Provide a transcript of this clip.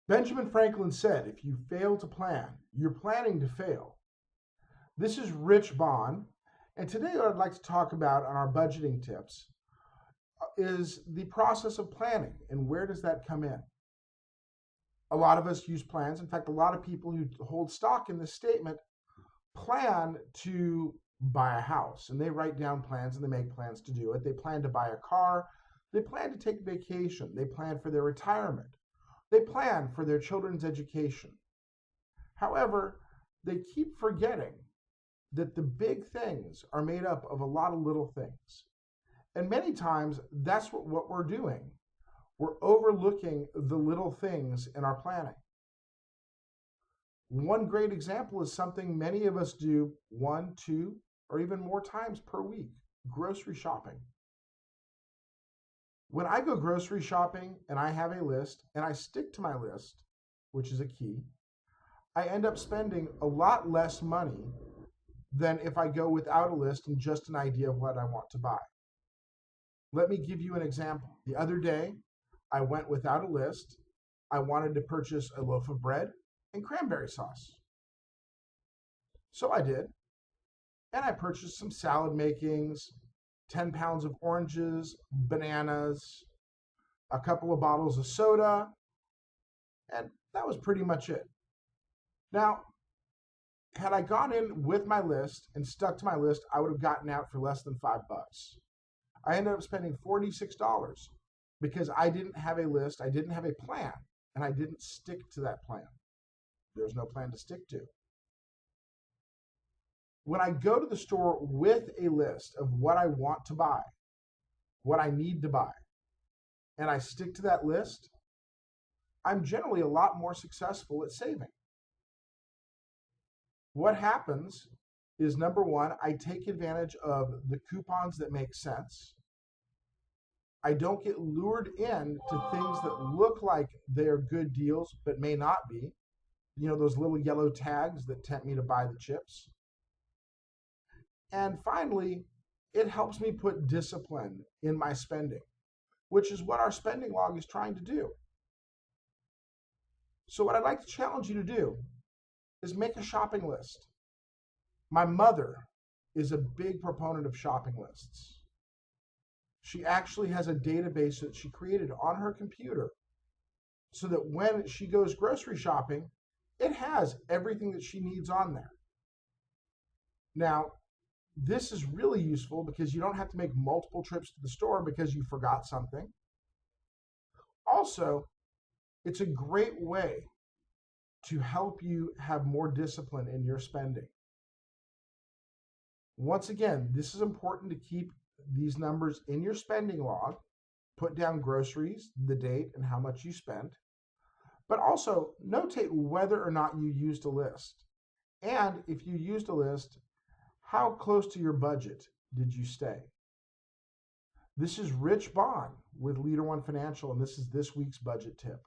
Benjamin Franklin said, if you fail to plan, you're planning to fail. This is Rich Bond, and today what I'd like to talk about on our budgeting tips is the process of planning and where does that come in? A lot of us use plans. In fact, a lot of people who hold stock in this statement plan to buy a house and they write down plans and they make plans to do it. They plan to buy a car. They plan to take vacation. They plan for their retirement. They plan for their children's education. However, they keep forgetting that the big things are made up of a lot of little things. And many times that's what we're doing. We're overlooking the little things in our planning. One great example is something many of us do 1, 2, or even more times per week: grocery shopping. When I go grocery shopping and I have a list and I stick to my list, which is a key, I end up spending a lot less money than if I go without a list and just an idea of what I want to buy. Let me give you an example. The other day, I went without a list. I wanted to purchase a loaf of bread and cranberry sauce. So I did, and I purchased some salad makings, 10 pounds of oranges, bananas, a couple of bottles of soda, and that was pretty much it. Now, had I gone in with my list and stuck to my list, I would have gotten out for less than $5. I ended up spending $46 because I didn't have a list, I didn't have a plan, and I didn't stick to that plan. There's no plan to stick to. When I go to the store with a list of what I want to buy, what I need to buy, and I stick to that list, I'm generally a lot more successful at saving. What happens is, number one, I take advantage of the coupons that make sense. I don't get lured in to things that look like they're good deals but may not be. You know, those little yellow tags that tempt me to buy the chips. And finally, it helps me put discipline in my spending, which is what our spending log is trying to do. So what I'd like to challenge you to do is make a shopping list. My mother is a big proponent of shopping lists. She actually has a database that she created on her computer so that when she goes grocery shopping, it has everything that she needs on there. Now, this is really useful because you don't have to make multiple trips to the store because you forgot something. Also, it's a great way to help you have more discipline in your spending. Once again, this is important to keep these numbers in your spending log. Put down groceries, the date, and how much you spent. But also notate whether or not you used a list. And if you used a list, how close to your budget did you stay? This is Rich Bond with Leader One Financial, and this is this week's budget tip.